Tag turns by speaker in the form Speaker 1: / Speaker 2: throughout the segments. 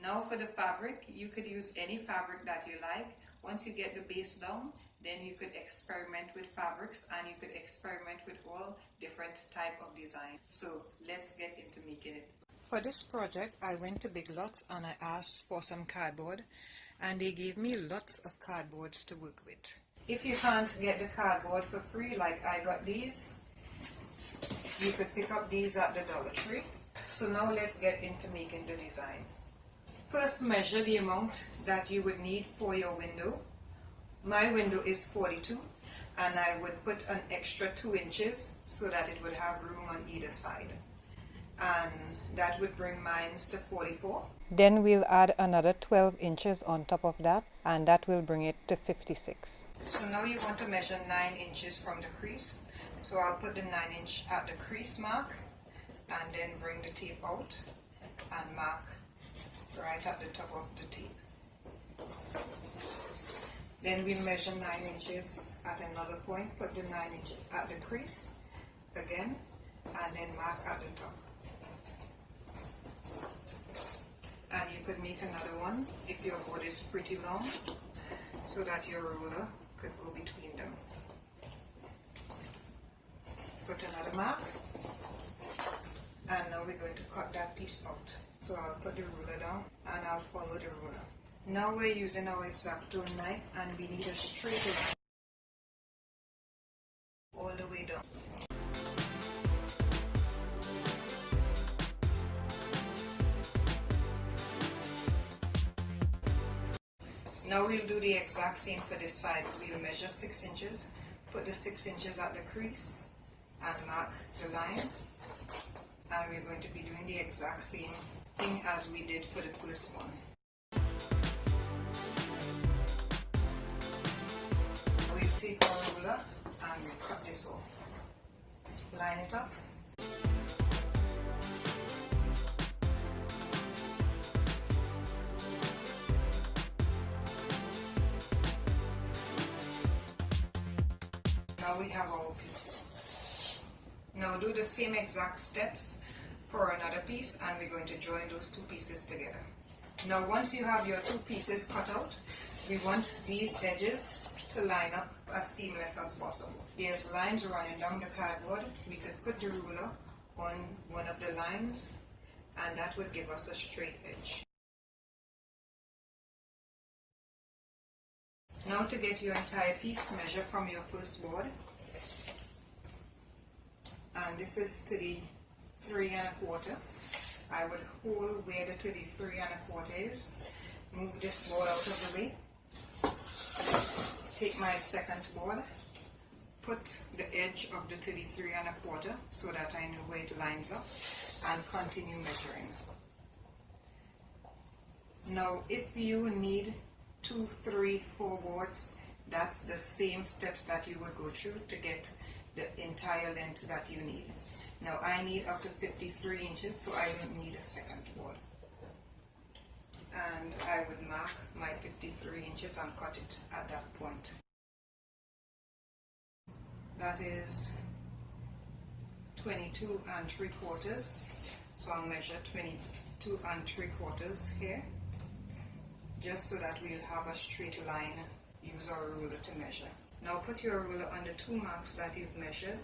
Speaker 1: Now for the fabric, you could use any fabric that you like. Once you get the base down, then you could experiment with fabrics and you could experiment with all different type of design. So let's get into making it. For this project, I went to Big Lots and I asked for some cardboard, and they gave me lots of cardboards to work with. If you can't get the cardboard for free, like I got these, you could pick up these at the Dollar Tree. So now let's get into making the design. First, measure the amount that you would need for your window. My window is 42, and I would put an extra 2 inches so that it would have room on either side. And that would bring mine to 44. Then we'll add another 12 inches on top of that, and that will bring it to 56. So now you want to measure 9 inches from the crease. So I'll put the 9 inch at the crease mark, and then bring the tape out and mark right at the top of the tape. Then we measure 9 inches at another point, put the 9 inch at the crease again, and then mark at the top. And you could make another one if your board is pretty long, so that your ruler could go between them. Put another mark, and now we're going to cut that piece out. So I'll put the ruler down and I'll follow the ruler. Now we're using our X-Acto knife, and we need a straight line all the way down. Now we'll do the exact same for this side. We'll measure 6 inches, put the 6 inches at the crease and mark the line. And we're going to be doing the exact same thing as we did for the first one. We'll take our ruler and we'll cut this off. Line it up. Now we have our piece. Now do the same exact steps for another piece, and we're going to join those 2 pieces together. Now once you have your 2 pieces cut out, we want these edges to line up as seamless as possible. There's lines running down the cardboard. We could put the ruler on one of the lines, and that would give us a straight edge. Now to get your entire piece, measure from your first board, and this is to the 3 1/4. I would hold where the to the 3 1/4 is, move this board out of the way, take my second board, put the edge of the to the 3 1/4 so that I know where it lines up, and continue measuring. Now if you need 2, 3, 4 boards, that's the same steps that you would go through to get the entire length that you need. Now I need up to 53 inches, so I don't need a second board. And I would mark my 53 inches and cut it at that point. That is 22 3/4. So I'll measure 22 3/4 here, just so that we'll have a straight line. Use our ruler to measure. Now put your ruler on the 2 marks that you've measured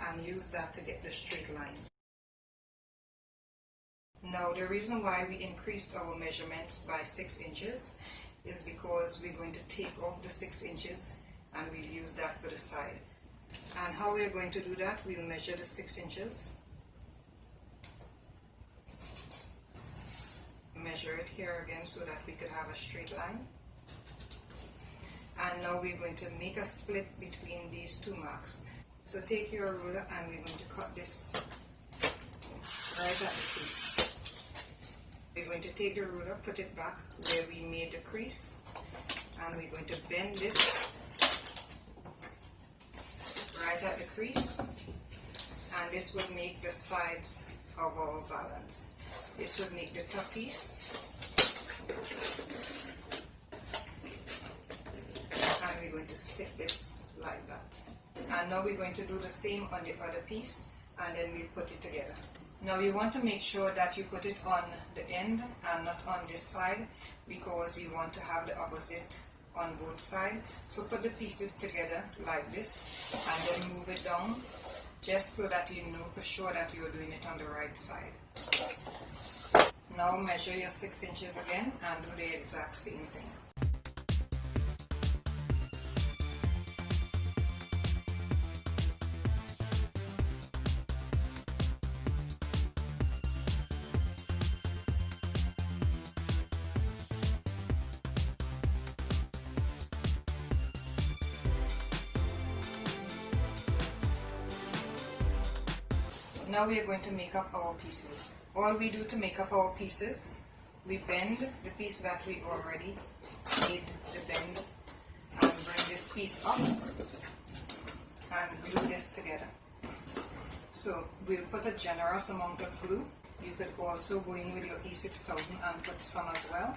Speaker 1: and use that to get the straight line. Now the reason why we increased our measurements by 6 inches is because we're going to take off the 6 inches and we'll use that for the side. And how we're going to do that, we'll measure the 6 inches, measure it here again so that we could have a straight line. And now we're going to make a split between these 2 marks. So take your ruler and we're going to cut this right at the crease. We're going to take the ruler, put it back where we made the crease, and we're going to bend this right at the crease, and this would make the sides of our valance. This would make the top piece, and we're going to stick this like that. And now we're going to do the same on the other piece, and then we'll put it together. Now you want to make sure that you put it on the end and not on this side, because you want to have the opposite on both sides. So put the pieces together like this and then move it down, just so that you know for sure that you're doing it on the right side. Now measure your 6 inches again and do the exact same thing. Now we are going to make up our pieces. All we do to make up our pieces, we bend the piece that we already made the bend and bring this piece up and glue this together. So we'll put a generous amount of glue. You could also go in with your E6000 and put some as well.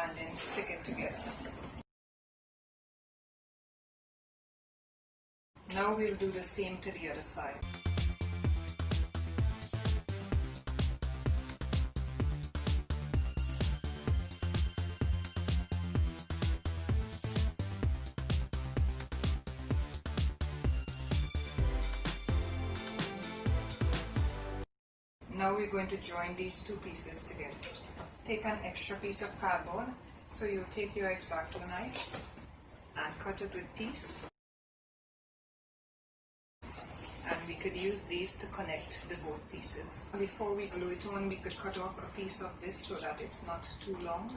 Speaker 1: And then stick it together. Now we'll do the same to the other side. Now we're going to join these two pieces together. Take an extra piece of cardboard, so you take your X-Acto knife and cut a good piece. And we could use these to connect the both pieces. Before we glue it on, we could cut off a piece of this so that it's not too long.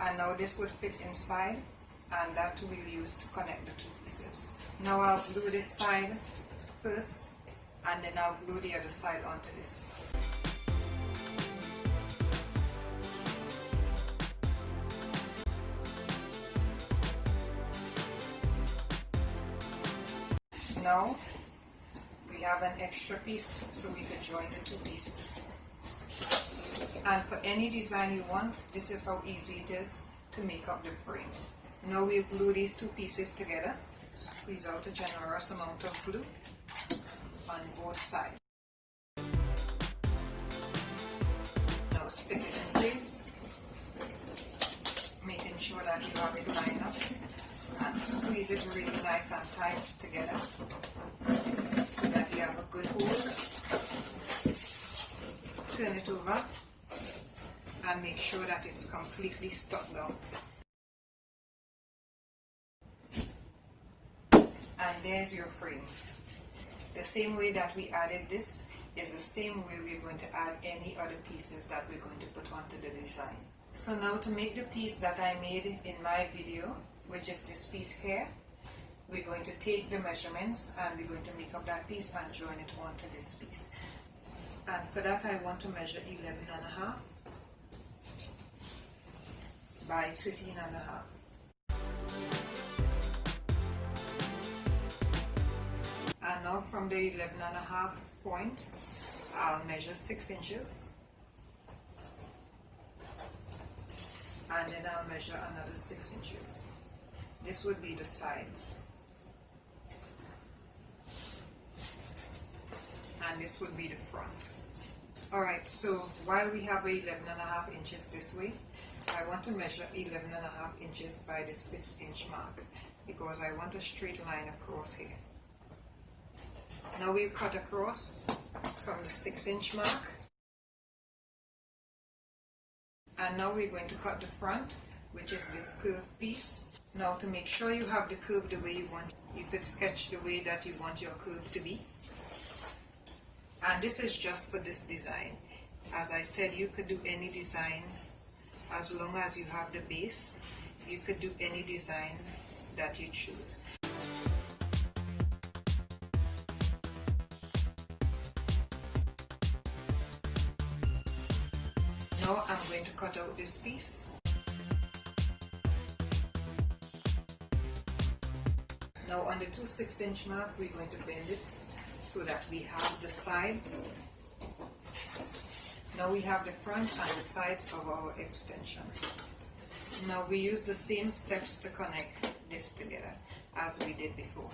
Speaker 1: And now this would fit inside, and that we'll use to connect the two pieces. Now I'll glue this side first, and then I'll glue the other side onto this. Now we have an extra piece, so we can join the two pieces. And for any design you want, this is how easy it is to make up the frame. Now we'll glue these two pieces together. Squeeze out a generous amount of glue on both sides. Now stick it in place, making sure that you have it lined up, and squeeze it really nice and tight together so that you have a good hold. Turn it over and make sure that it's completely stuck down. And there's your frame. The same way that we added this is the same way we're going to add any other pieces that we're going to put onto the design. So now to make the piece that I made in my video, which is this piece here, we're going to take the measurements and we're going to make up that piece and join it onto this piece. And for that I want to measure 11.5 by 13.5. And now from the 11.5 point, I'll measure 6 inches. And then I'll measure another 6 inches. This would be the sides. And this would be the front. Alright, so while we have 11.5 inches this way, I want to measure 11.5 inches by the 6 inch mark, because I want a straight line across here. Now we'll cut across from the 6 inch mark. And now we're going to cut the front, which is this curved piece. Now to make sure you have the curve the way you want, you could sketch the way that you want your curve to be. And this is just for this design. As I said, you could do any design as long as you have the base. You could do any design that you choose. Now I'm going to cut out this piece. Now on the 2 6 inch mark, we're going to bend it so that we have the sides. Now we have the front and the sides of our extension. Now we use the same steps to connect this together as we did before.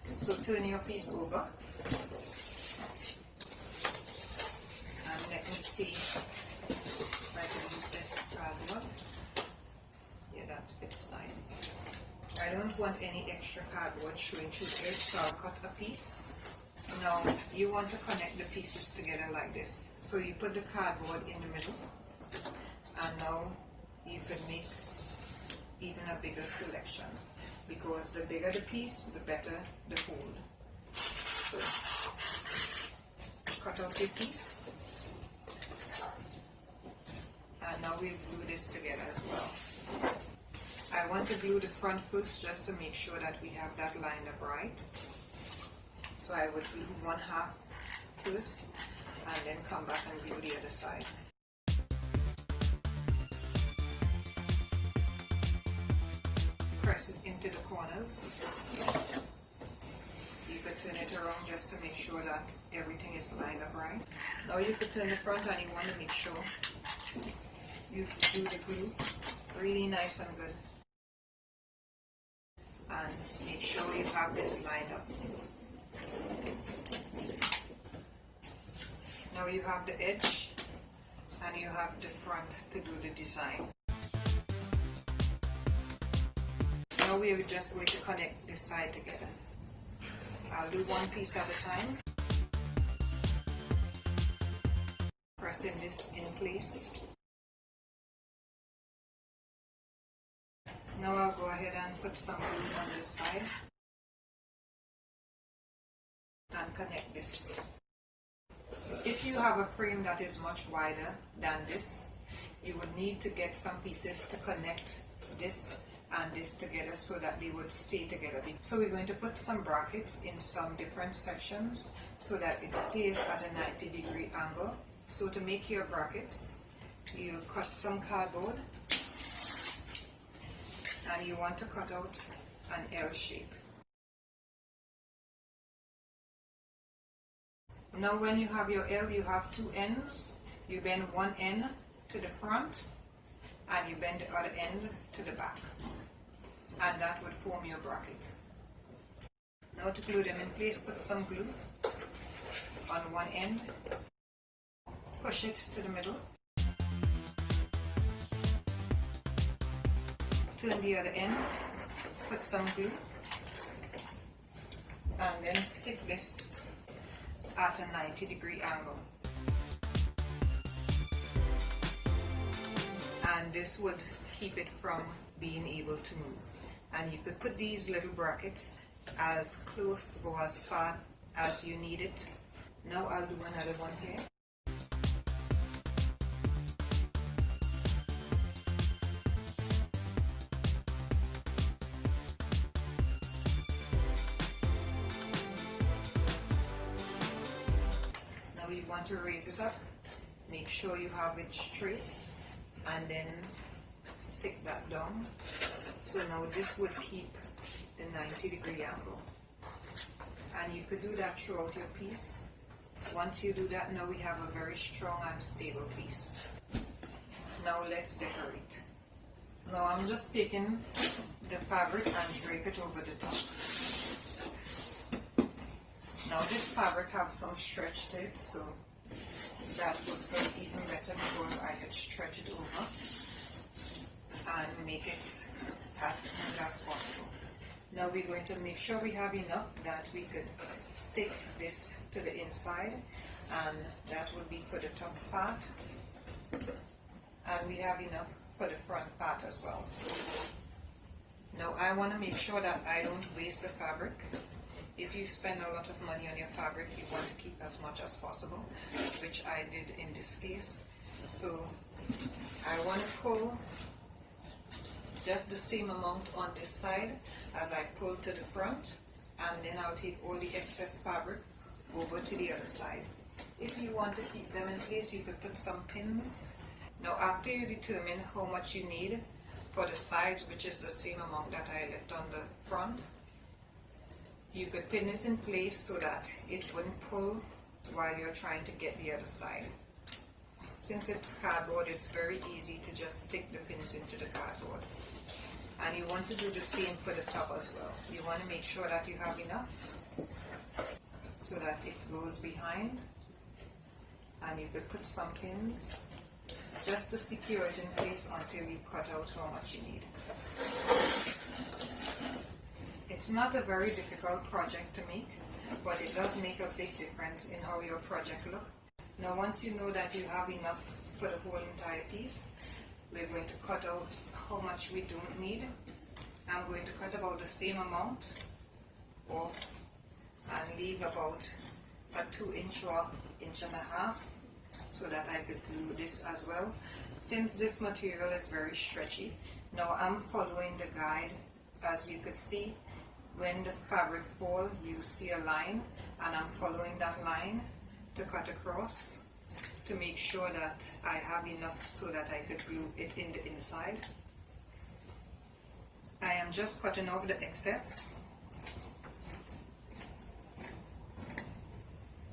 Speaker 1: So turn your piece over and let me see if I can use this cardboard. Yeah, that fits nice. I don't want any extra cardboard showing through the edge, so I'll cut a piece. Now you want to connect the pieces together like this. So you put the cardboard in the middle, and now you can make even a bigger selection, because the bigger the piece, the better the hold. So cut out your piece, and now we'll glue this together as well. I want to glue the front first just to make sure that we have that lined up right. So I would glue one half first and then come back and glue the other side. Press it into the corners. You could turn it around just to make sure that everything is lined up right. Now you could turn the front, and you want to make sure you do the glue really nice and good. And make sure you have this lined up. Now you have the edge and you have the front to do the design. Now we are just going to connect this side together. I'll do one piece at a time. Pressing this in place. Now I'll go ahead and put some glue on this side and connect this. If you have a frame that is much wider than this, you would need to get some pieces to connect this and this together so that they would stay together. So we're going to put some brackets in some different sections so that it stays at a 90-degree angle. So to make your brackets, you cut some cardboard and you want to cut out an L shape. Now when you have your L, you have two ends. You bend one end to the front and you bend the other end to the back, and that would form your bracket. Now to glue them in place, put some glue on one end, push it to the middle, turn the other end, put some glue, and then stick this at a 90-degree angle. And this would keep it from being able to move. And you could put these little brackets as close or as far as you need it. Now I'll do another one here. You want to raise it up, make sure you have it straight, and then stick that down. So now this would keep the 90-degree angle, and you could do that throughout your piece. Once you do that, now we have a very strong and stable piece. Now let's decorate. Now I'm just taking the fabric and drape it over the top. Now this fabric has some stretch to it, so that looks even better because I could stretch it over and make it as smooth as possible. Now we're going to make sure we have enough that we could stick this to the inside, and that would be for the top part, and we have enough for the front part as well. Now I want to make sure that I don't waste the fabric. If you spend a lot of money on your fabric, you want to keep as much as possible, which I did in this case. So I want to pull just the same amount on this side as I pulled to the front, and then I'll take all the excess fabric over to the other side. If you want to keep them in place, you could put some pins. Now after you determine how much you need for the sides, which is the same amount that I left on the front, you could pin it in place so that it wouldn't pull while you're trying to get the other side. Since it's cardboard, it's very easy to just stick the pins into the cardboard. And you want to do the same for the top as well. You want to make sure that you have enough so that it goes behind. And you could put some pins just to secure it in place until you cut out how much you need. It's not a very difficult project to make, but it does make a big difference in how your project looks. Now once you know that you have enough for the whole entire piece, we're going to cut out how much we don't need. I'm going to cut about the same amount off and leave about a 2-inch or 1.5 inches so that I could glue this as well. Since this material is very stretchy, now I'm following the guide. As you could see, when the fabric falls, you see a line, and I'm following that line to cut across to make sure that I have enough so that I could glue it in the inside. I am just cutting off the excess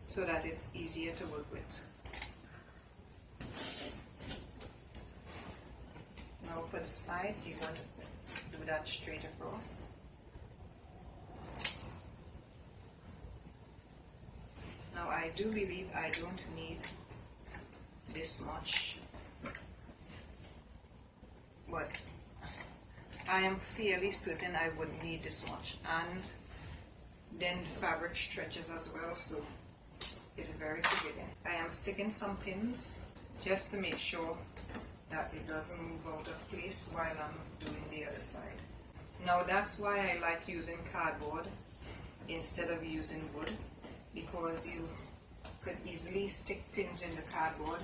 Speaker 1: so that it's easier to work with. Now for the sides, you want to do that straight across. Now I do believe I don't need this much, but I am fairly certain I wouldn't need this much, and then the fabric stretches as well, so it's very forgiving. I am sticking some pins just to make sure that it doesn't move out of place while I'm doing the other side. Now that's why I like using cardboard instead of using wood, because you could easily stick pins in the cardboard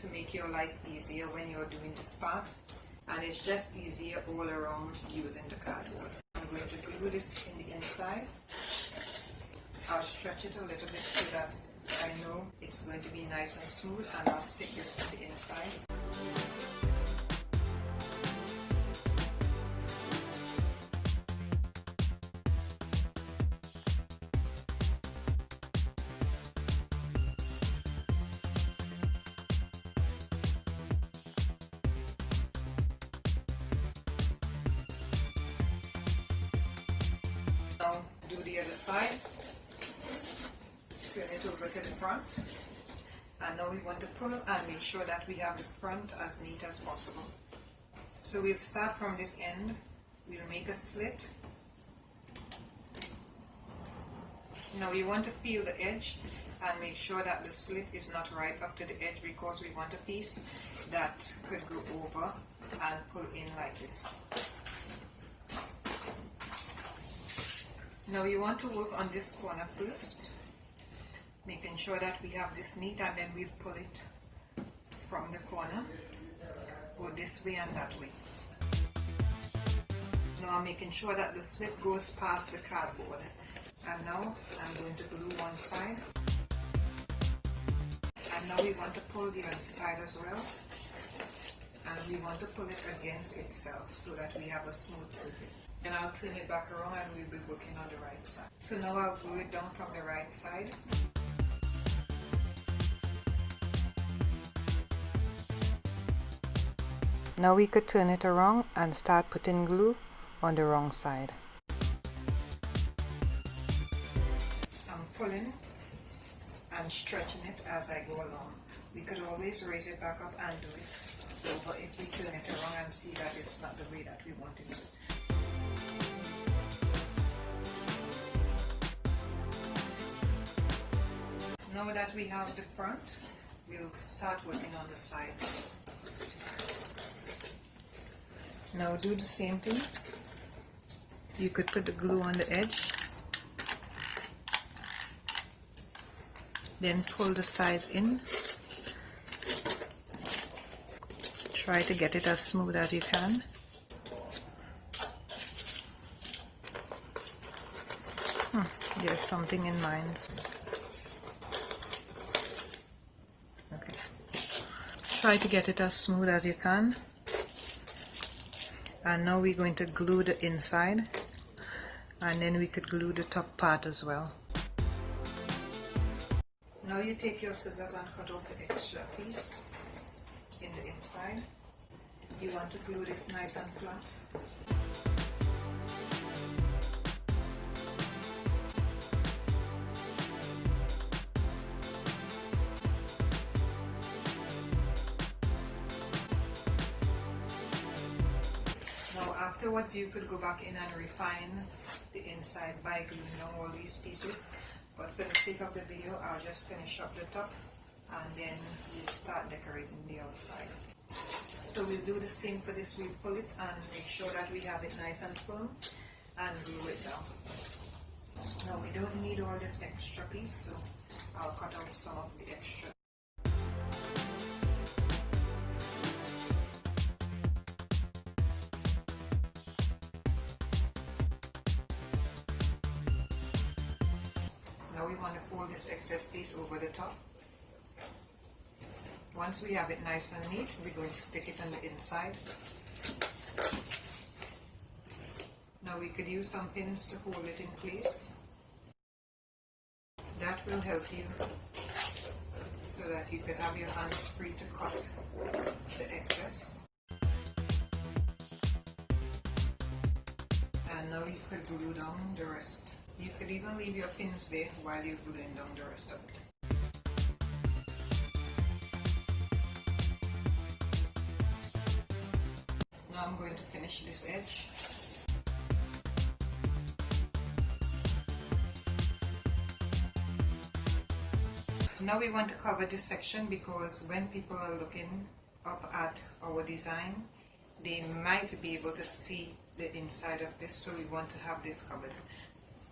Speaker 1: to make your life easier when you're doing this part, and it's just easier all around using the cardboard. I'm going to glue this in the inside. I'll stretch it a little bit so that I know it's going to be nice and smooth, and I'll stick this in the inside. Now do the other side, turn it over to the front, and now we want to pull and make sure that we have the front as neat as possible. So we'll start from this end, we'll make a slit. Now we want to feel the edge and make sure that the slit is not right up to the edge, because we want a piece that could go over and pull in like this. Now you want to work on this corner first, making sure that we have this neat, and then we'll pull it from the corner, go this way and that way. Now I'm making sure that the slit goes past the cardboard, and now I'm going to glue one side, and now we want to pull the other side as well, and we want to pull it against itself so that we have a smooth surface. And I'll turn it back around and we'll be working on the right side. So now I'll glue it down from the right side. Now we could turn it around and start putting glue on the wrong side. I'm pulling and stretching it as I go along. We could always raise it back up and do it over if we turn it around and see that it's not the way that we want it to. Now that we have the front, we'll start working on the sides. Now do the same thing. You could put the glue on the edge, then pull the sides in. Try to get it as smooth as you can. There's something in mine. Okay. Try to get it as smooth as you can. And now we're going to glue the inside, and then we could glue the top part as well. Now you take your scissors and cut off the extra piece in the inside. You want to glue this nice and flat. Afterwards, you could go back in and refine the inside by gluing down all these pieces. But for the sake of the video, I'll just finish up the top and then we'll start decorating the outside. So we'll do the same for this. We'll pull it and make sure that we have it nice and firm and glue it down. Now we don't need all this extra piece, so I'll cut out some of the extra. Now we want to fold this excess piece over the top. Once we have it nice and neat, we're going to stick it on the inside. Now we could use some pins to hold it in place. That will help you so that you could have your hands free to cut the excess. And now you could glue down the rest. You could even leave your pins there while you're gluing down the rest of it. Now I'm going to finish this edge. Now we want to cover this section because when people are looking up at our design, they might be able to see the inside of this, so we want to have this covered.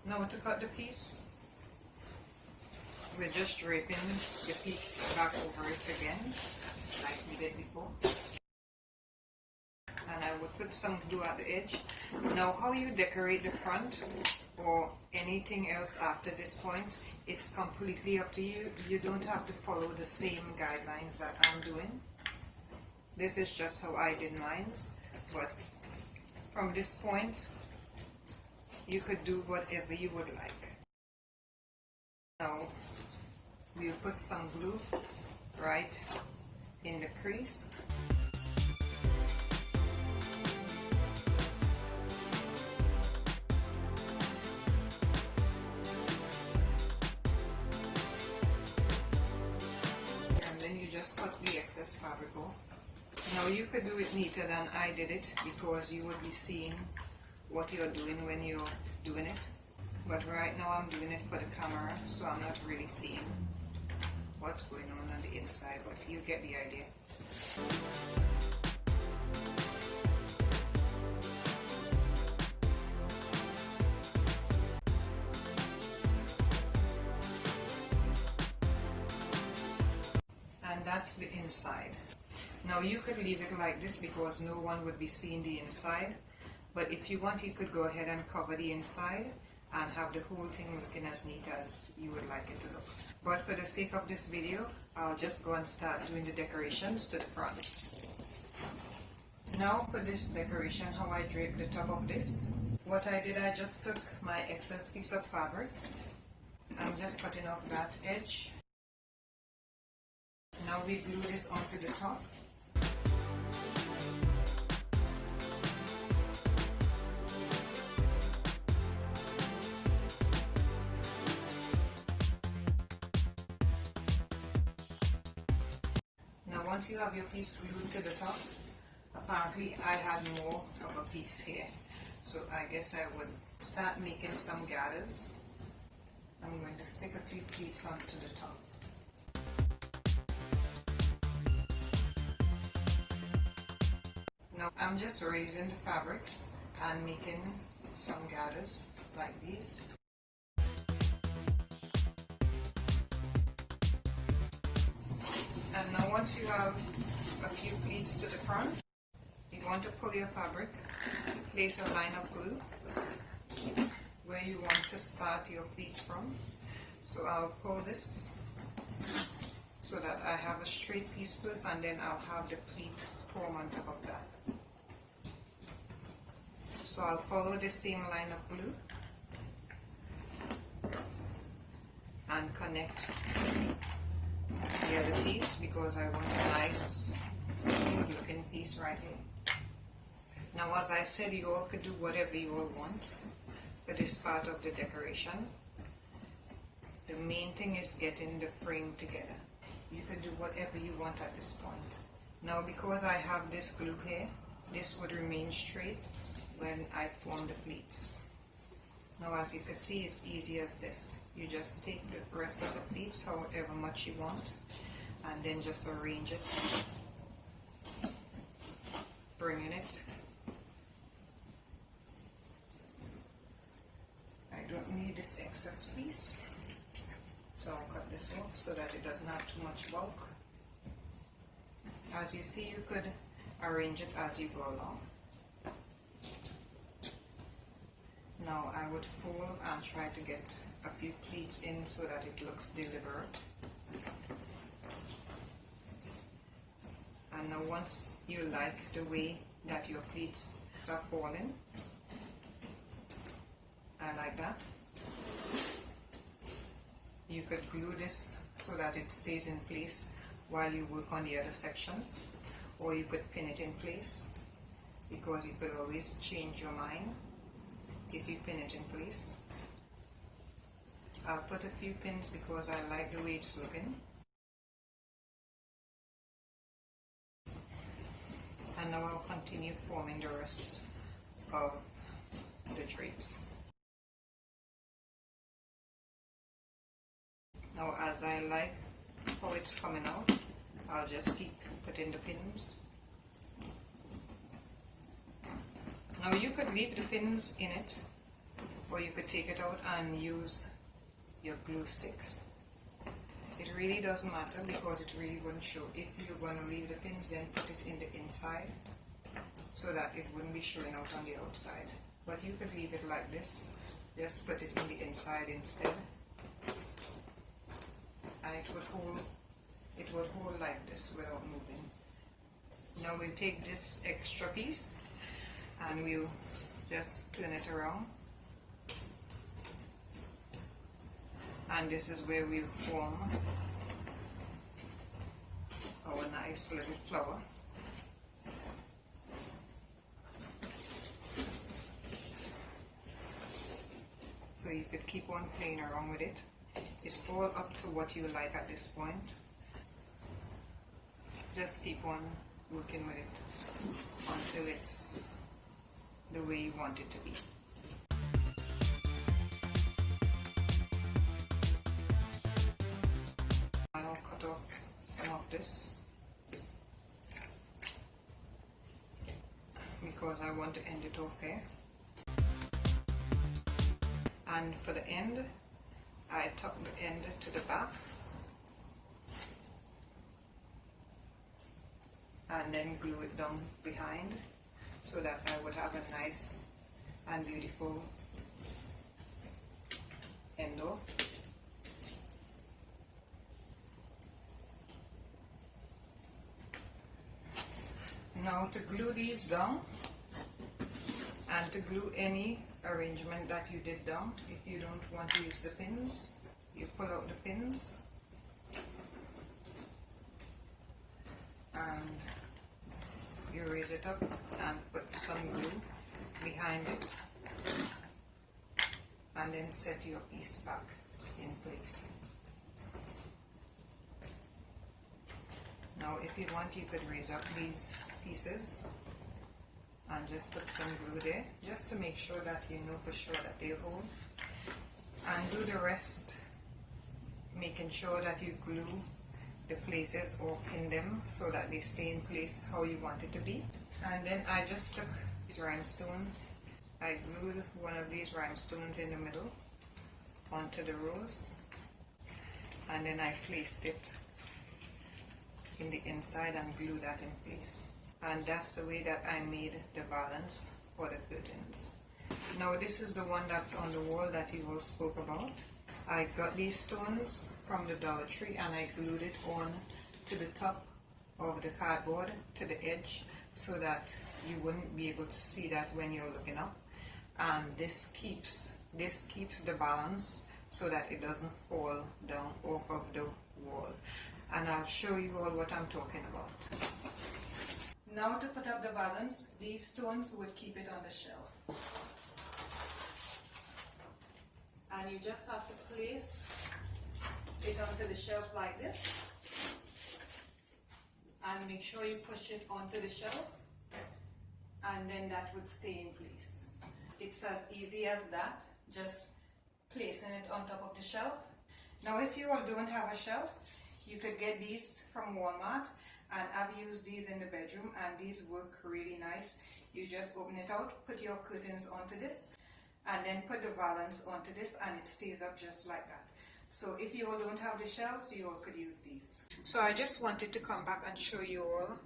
Speaker 1: Now to cut the piece, we're just draping the piece back over it again, like we did before. And I would put some glue at the edge. Now how you decorate the front or anything else after this point, it's completely up to you. You don't have to follow the same guidelines that I'm doing. This is just how I did mine, but from this point you could do whatever you would like. Now we'll put some glue right in the crease. And then you just cut the excess fabric off. Now you could do it neater than I did it because you would be seeing what you're doing when you're doing it. But right now I'm doing it for the camera, so I'm not really seeing what's going on the inside, but you get the idea. And that's the inside. Now you could leave it like this because no one would be seeing the inside. But if you want, you could go ahead and cover the inside and have the whole thing looking as neat as you would like it to look. But for the sake of this video, I'll just go and start doing the decorations to the front. Now for this decoration, how I drape the top of this. What I did, I just took my excess piece of fabric. I'm just cutting off that edge. Now we glue this onto the top. Once you have your piece glued to the top, apparently I had more of a piece here, so I guess I would start making some gathers. I'm going to stick a few pleats onto the top. Now I'm just raising the fabric and making some gathers like these. And now once you have a few pleats to the front, you want to pull your fabric, place a line of glue where you want to start your pleats from. So I'll pull this so that I have a straight piece first, and then I'll have the pleats form on top of that. So I'll follow the same line of glue and connect the other piece because I want a nice smooth looking piece right here. Now as I said, you all could do whatever you all want for this part of the decoration. The main thing is getting the frame together. You could do whatever you want at this point. Now because I have this glue here, this would remain straight when I form the pleats. Now as you can see, it's easy as this. You just take the rest of the pleats, however much you want, and then just arrange it, bringing it. I don't need this excess piece, so I'll cut this off so that it doesn't have too much bulk. As you see, you could arrange it as you go along. Now I would fold and try to get a few pleats in so that it looks deliberate. And now once you like the way that your pleats are falling, I like that, you could glue this so that it stays in place while you work on the other section, or you could pin it in place, because you could always change your mind if you pin it in place. I'll put a few pins because I like the way it's looking. And now I'll continue forming the rest of the drapes. Now as I like how it's coming out, I'll just keep putting the pins. Now you could leave the pins in it, or you could take it out and use your glue sticks. It really doesn't matter because it really wouldn't show. If you're going to leave the pins, then put it in the inside so that it wouldn't be showing out on the outside. But you could leave it like this, just put it in the inside instead, and it would hold like this without moving. Now we'll take this extra piece and we'll just turn it around, and this is where we'll form our nice little flower. So you could keep on playing around with it. It's all up to what you like at this point. Just keep on working with it until it's the way you want it to be. I'll cut off some of this because I want to end it off here. And for the end, I tuck the end to the back and then glue it down behind so that I would have a nice and beautiful end off. Now to glue these down, and to glue any arrangement that you did down, if you don't want to use the pins, you pull out the pins and you raise it up and put some glue behind it, and then set your piece back in place. Now if you want, you could raise up these pieces and just put some glue there, just to make sure that you know for sure that they'll hold, and do the rest making sure that you glue the places or pin them so that they stay in place how you want it to be. And then I just took these rhinestones, I glued one of these rhinestones in the middle onto the rose, and then I placed it in the inside and glued that in place. And that's the way that I made the valance for the curtains. Now this is the one that's on the wall that you all spoke about. I got these stones from the Dollar Tree and I glued it on to the top of the cardboard to the edge so that you wouldn't be able to see that when you're looking up. And this keeps the balance so that it doesn't fall down off of the wall. And I'll show you all what I'm talking about. Now to put up the valance, these stones would keep it on the shelf. And you just have to place it onto the shelf like this. And make sure you push it onto the shelf. and then that would stay in place. It's as easy as that, just placing it on top of the shelf. Now if you all don't have a shelf, you could get these from Walmart, and I've used these in the bedroom and these work really nice. You just open it out, put your curtains onto this, and then put the valance onto this, and it stays up just like that. So if you all don't have the shelves, you all could use these. So I just wanted to come back and show you all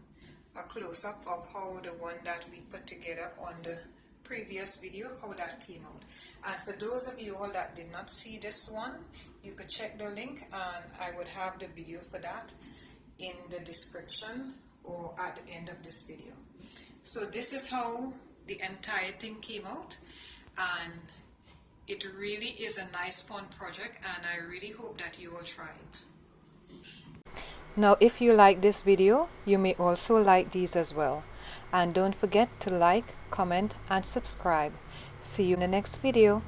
Speaker 1: a close-up of how the one that we put together on the previous video, how that came out. And for those of you all that did not see this one, you could check the link, and I would have the video for that in the description or at the end of this video. So this is how the entire thing came out, and it really is a nice fun project, and I really hope that you will try it. Now if you like this video, you may also like these as well. And don't forget to like, comment and subscribe. See you in the next video.